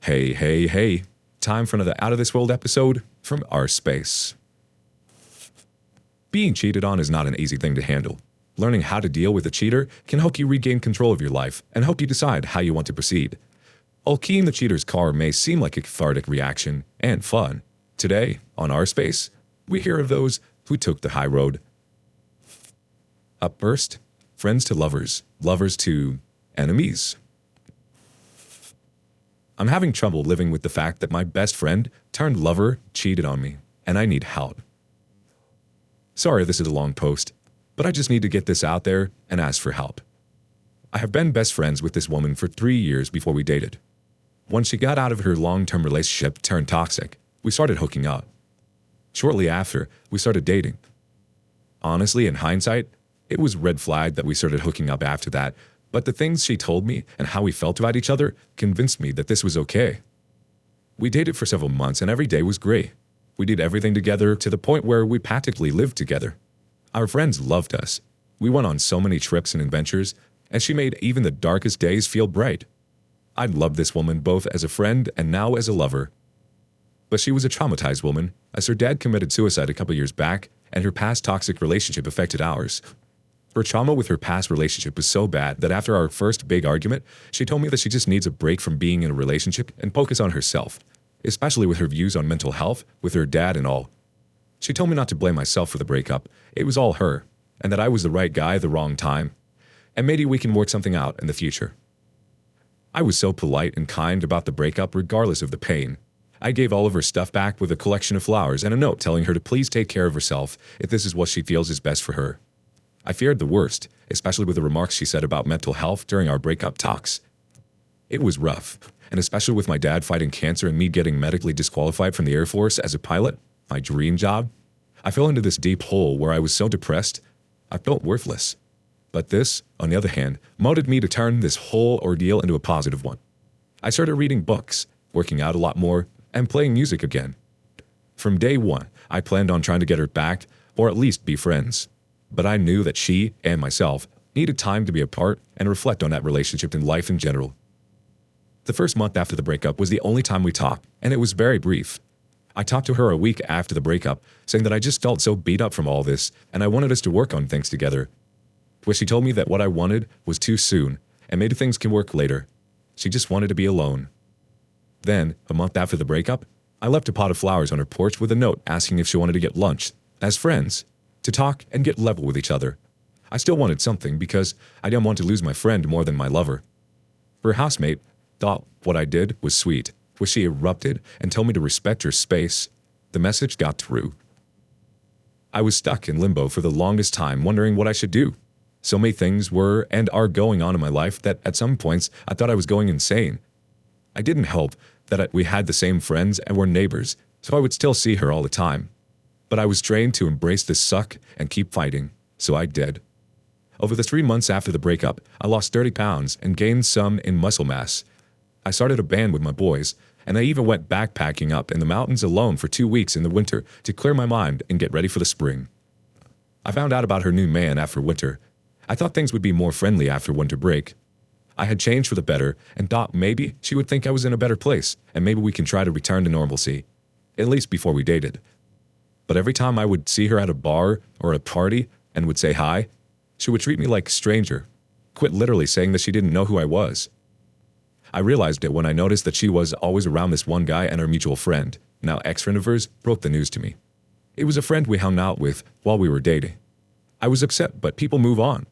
Hey, hey, hey. Time for another Out of This World episode from our space. Being cheated on is not an easy thing to handle. Learning how to deal with a cheater can help you regain control of your life and help you decide how you want to proceed. While keying the cheater's car may seem like a cathartic reaction and fun, today, on our space, we hear of those who took the high road. Up first, friends to lovers, lovers to enemies. I'm having trouble living with the fact that my best friend turned lover cheated on me, and I need help. Sorry this is a long post, but I just need to get this out there and ask for help. I have been best friends with this woman for 3 years before we dated. When she got out of her long-term relationship turned toxic, we started hooking up. Shortly after, we started dating. Honestly, in hindsight, it was red flag that we started hooking up after that, but the things she told me and how we felt about each other convinced me that this was okay. We dated for several months and every day was great. We did everything together to the point where we practically lived together. Our friends loved us. We went on so many trips and adventures, and she made even the darkest days feel bright. I loved this woman both as a friend and now as a lover. But she was a traumatized woman, as her dad committed suicide a couple years back, and her past toxic relationship affected ours. Her trauma with her past relationship was so bad that after our first big argument, she told me that she just needs a break from being in a relationship and focus on herself, especially with her views on mental health with her dad and all. She told me not to blame myself for the breakup. It was all her, and that I was the right guy at the wrong time, and maybe we can work something out in the future. I was so polite and kind about the breakup regardless of the pain. I gave all of her stuff back with a collection of flowers and a note telling her to please take care of herself if this is what she feels is best for her. I feared the worst, especially with the remarks she said about mental health during our breakup talks. It was rough, and especially with my dad fighting cancer and me getting medically disqualified from the Air Force as a pilot, my dream job, I fell into this deep hole where I was so depressed, I felt worthless. But this, on the other hand, motivated me to turn this whole ordeal into a positive one. I started reading books, working out a lot more, and playing music again. From day one, I planned on trying to get her back, or at least be friends. But I knew that she and myself needed time to be apart and reflect on that relationship and life in general. The first month after the breakup was the only time we talked, and it was very brief. I talked to her a week after the breakup, saying that I just felt so beat up from all this, and I wanted us to work on things together. But she told me that what I wanted was too soon, and maybe things can work later. She just wanted to be alone. Then, a month after the breakup, I left a pot of flowers on her porch with a note asking if she wanted to get lunch, as friends, to talk and get level with each other. I still wanted something because I didn't want to lose my friend more than my lover. Her housemate thought what I did was sweet, where she erupted and told me to respect her space. The message got through. I was stuck in limbo for the longest time, wondering what I should do. So many things were and are going on in my life that at some points I thought I was going insane. I didn't help that we had the same friends and were neighbors, so I would still see her all the time. But I was trained to embrace this suck and keep fighting, so I did. Over the 3 months after the breakup, I lost 30 pounds and gained some in muscle mass. I started a band with my boys, and I even went backpacking up in the mountains alone for 2 weeks in the winter to clear my mind and get ready for the spring. I found out about her new man after winter. I thought things would be more friendly after winter break. I had changed for the better and thought maybe she would think I was in a better place and maybe we can try to return to normalcy, at least before we dated. But every time I would see her at a bar or a party and would say hi, she would treat me like a stranger, quit literally saying that she didn't know who I was. I realized it when I noticed that she was always around this one guy and our mutual friend, now ex-friend of hers, broke the news to me. It was a friend we hung out with while we were dating. I was upset, but people move on.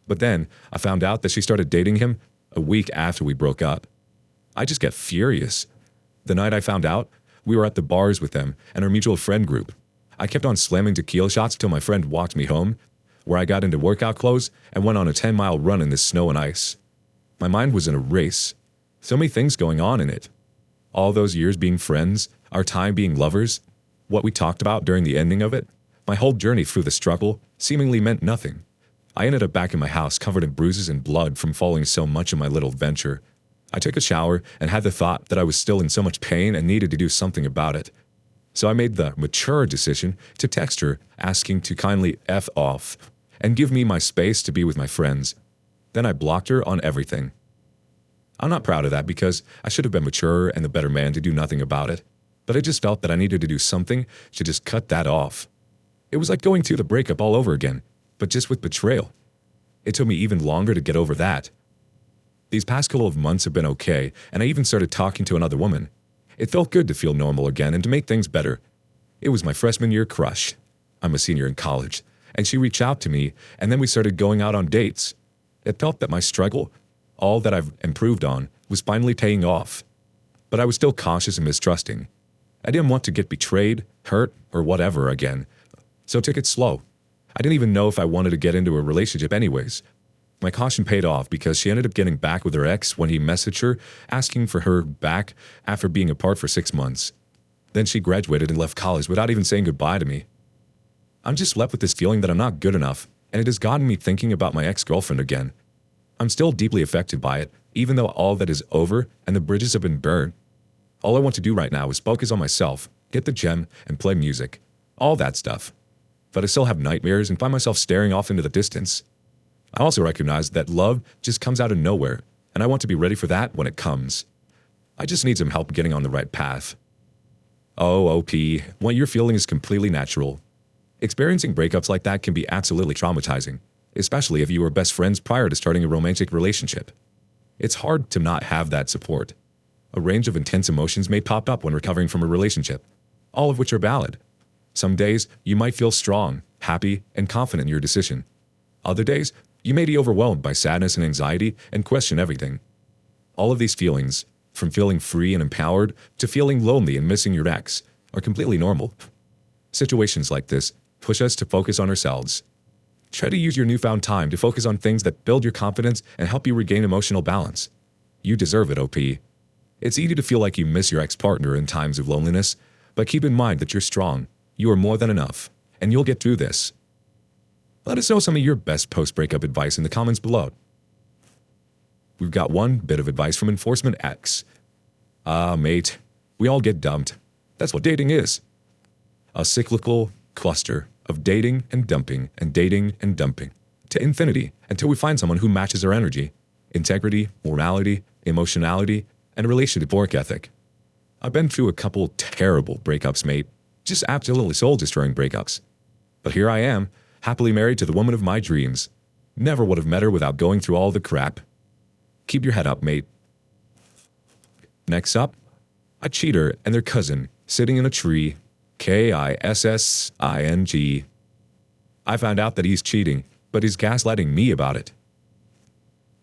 But then I found out that she started dating him a week after we broke up. I just got furious. The night I found out, we were at the bars with them and our mutual friend group. I kept on slamming tequila shots till my friend walked me home, where I got into workout clothes and went on a 10-mile run in the snow and ice. My mind was in a race. So many things going on in it. All those years being friends, our time being lovers, what we talked about during the ending of it, my whole journey through the struggle seemingly meant nothing. I ended up back in my house covered in bruises and blood from falling so much in my little venture. I took a shower and had the thought that I was still in so much pain and needed to do something about it. So I made the mature decision to text her asking to kindly F off and give me my space to be with my friends. Then I blocked her on everything. I'm not proud of that because I should have been mature and the better man to do nothing about it. But I just felt that I needed to do something to just cut that off. It was like going through the breakup all over again, but just with betrayal. It took me even longer to get over that. These past couple of months have been okay, and I even started talking to another woman. It felt good to feel normal again and to make things better. It was my freshman year crush. I'm a senior in college, and she reached out to me, and then we started going out on dates. It felt that my struggle, all that I've improved on, was finally paying off. But I was still cautious and mistrusting. I didn't want to get betrayed, hurt, or whatever again, so I took it slow. I didn't even know if I wanted to get into a relationship anyways. My caution paid off because she ended up getting back with her ex when he messaged her, asking for her back after being apart for 6 months. Then she graduated and left college without even saying goodbye to me. I'm just left with this feeling that I'm not good enough, and it has gotten me thinking about my ex-girlfriend again. I'm still deeply affected by it, even though all that is over and the bridges have been burned. All I want to do right now is focus on myself, hit the gym, and play music. All that stuff. But I still have nightmares and find myself staring off into the distance. I also recognize that love just comes out of nowhere, and I want to be ready for that when it comes. I just need some help getting on the right path. Oh, OP, what you're feeling is completely natural. Experiencing breakups like that can be absolutely traumatizing, especially if you were best friends prior to starting a romantic relationship. It's hard to not have that support. A range of intense emotions may pop up when recovering from a relationship, all of which are valid. Some days, you might feel strong, happy, and confident in your decision. Other days, you may be overwhelmed by sadness and anxiety and question everything. All of these feelings, from feeling free and empowered to feeling lonely and missing your ex, are completely normal. Situations like this push us to focus on ourselves. Try to use your newfound time to focus on things that build your confidence and help you regain emotional balance. You deserve it, OP. It's easy to feel like you miss your ex-partner in times of loneliness, but keep in mind that you're strong, you are more than enough, and you'll get through this. Let us know some of your best post-breakup advice in the comments below. We've got one bit of advice from Enforcement X. Mate, we all get dumped. That's what dating is. A cyclical cluster of dating and dumping to infinity until we find someone who matches our energy, integrity, morality, emotionality, and a relationship work ethic. I've been through a couple terrible breakups, mate. Just absolutely soul-destroying breakups. But here I am, happily married to the woman of my dreams. Never would have met her without going through all the crap. Keep your head up, mate. Next up, a cheater and their cousin sitting in a tree. Kissing. I found out that he's cheating, but he's gaslighting me about it.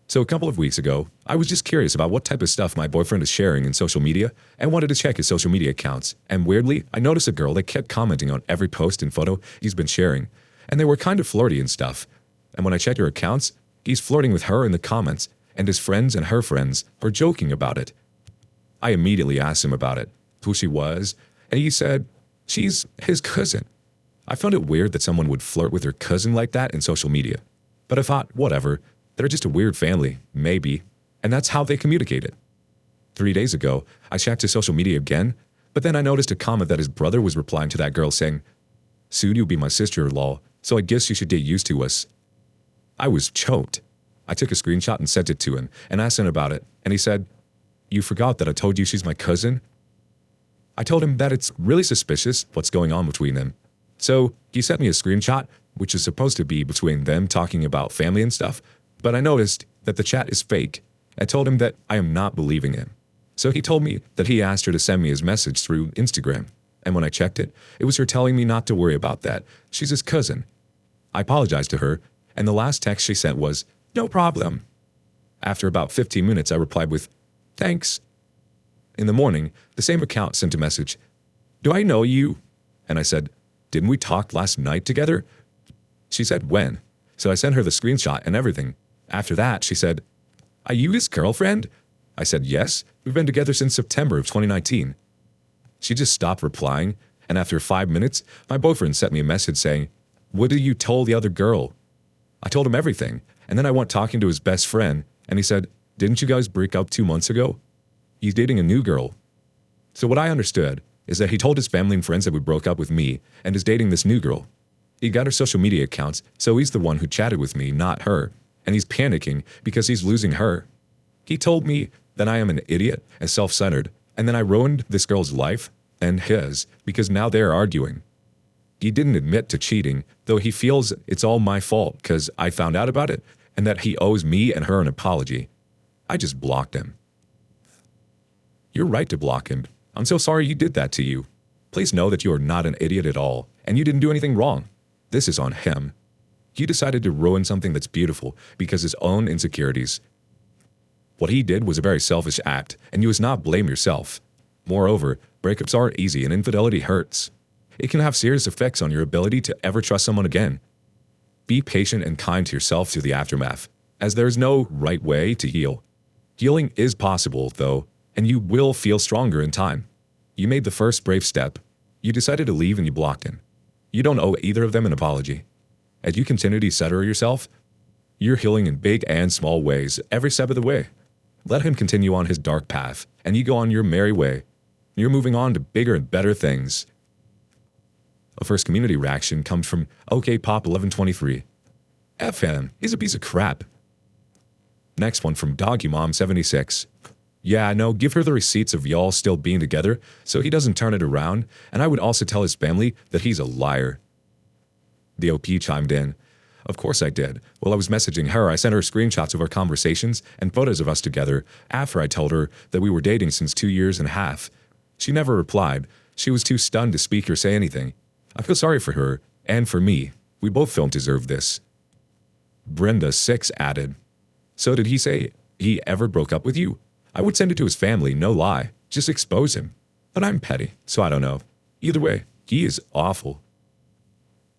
So a couple of weeks ago, I was just curious about what type of stuff my boyfriend is sharing in social media and wanted to check his social media accounts. And weirdly, I noticed a girl that kept commenting on every post and photo he's been sharing, and they were kind of flirty and stuff. And when I checked her accounts, he's flirting with her in the comments, and his friends and her friends are joking about it. I immediately asked him about it, who she was, and he said, she's his cousin. I found it weird that someone would flirt with their cousin like that in social media. But I thought, whatever, they're just a weird family, maybe, and that's how they communicated. 3 days ago, I checked his social media again, but then I noticed a comment that his brother was replying to that girl saying, soon you'll be my sister-in-law, so I guess you should get used to us. I was choked. I took a screenshot and sent it to him and asked him about it, and he said, you forgot that I told you she's my cousin? I told him that it's really suspicious what's going on between them. So he sent me a screenshot, which is supposed to be between them talking about family and stuff, but I noticed that the chat is fake. I told him that I am not believing him. So he told me that he asked her to send me his message through Instagram, and when I checked it, it was her telling me not to worry about that. She's his cousin. I apologized to her, and the last text she sent was, no problem. After about 15 minutes, I replied with, thanks. In the morning, the same account sent a message, do I know you? And I said, didn't we talk last night together? She said, when? So I sent her the screenshot and everything. After that, she said, are you his girlfriend? I said, yes, we've been together since September of 2019. She just stopped replying, and after 5 minutes, my boyfriend sent me a message saying, what did you tell the other girl? I told him everything, and then I went talking to his best friend, and he said, didn't you guys break up 2 months ago? He's dating a new girl. So what I understood is that he told his family and friends that we broke up with me and is dating this new girl. He got her social media accounts, so he's the one who chatted with me, not her, and he's panicking because he's losing her. He told me then I am an idiot and self-centered, and then I ruined this girl's life and his because now they're arguing. He didn't admit to cheating, though he feels it's all my fault because I found out about it and that he owes me and her an apology. I just blocked him. You're right to block him. I'm so sorry you did that to you. Please know that you are not an idiot at all, and you didn't do anything wrong. This is on him. He decided to ruin something that's beautiful because his own insecurities. What he did was a very selfish act, and you must not blame yourself. Moreover, breakups are easy and infidelity hurts. It can have serious effects on your ability to ever trust someone again. Be patient and kind to yourself through the aftermath, as there is no right way to heal. Healing is possible, though, and you will feel stronger in time. You made the first brave step. You decided to leave and you blocked him. You don't owe either of them an apology. As you continue to center yourself, you're healing in big and small ways every step of the way. Let him continue on his dark path, and you go on your merry way. You're moving on to bigger and better things. A first community reaction comes from OKPop1123. F him, he's a piece of crap. Next one from DoggyMom76. Yeah, no, give her the receipts of y'all still being together so he doesn't turn it around, and I would also tell his family that he's a liar. The OP chimed in. Of course I did. While I was messaging her, I sent her screenshots of our conversations and photos of us together after I told her that we were dating since 2 years and a half. She never replied. She was too stunned to speak or say anything. I feel sorry for her, and for me. We both don't deserve this. Brenda6 added, So did he say he ever broke up with you? I would send it to his family, no lie. Just expose him. But I'm petty, so I don't know. Either way, he is awful.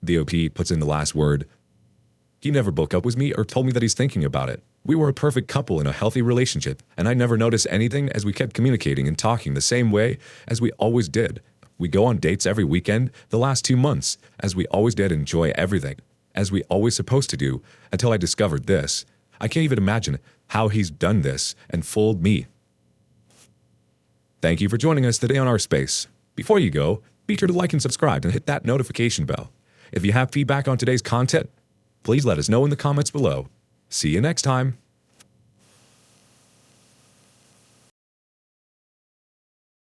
The OP puts in the last word. He never broke up with me or told me that he's thinking about it. We were a perfect couple in a healthy relationship, and I never noticed anything as we kept communicating and talking the same way as we always did. We go on dates every weekend the last 2 months, as we always did enjoy everything, as we always supposed to do, until I discovered this. I can't even imagine how he's done this and fooled me. Thank you for joining us today on Our Space. Before you go, be sure to like and subscribe and hit that notification bell. If you have feedback on today's content, please let us know in the comments below. See you next time.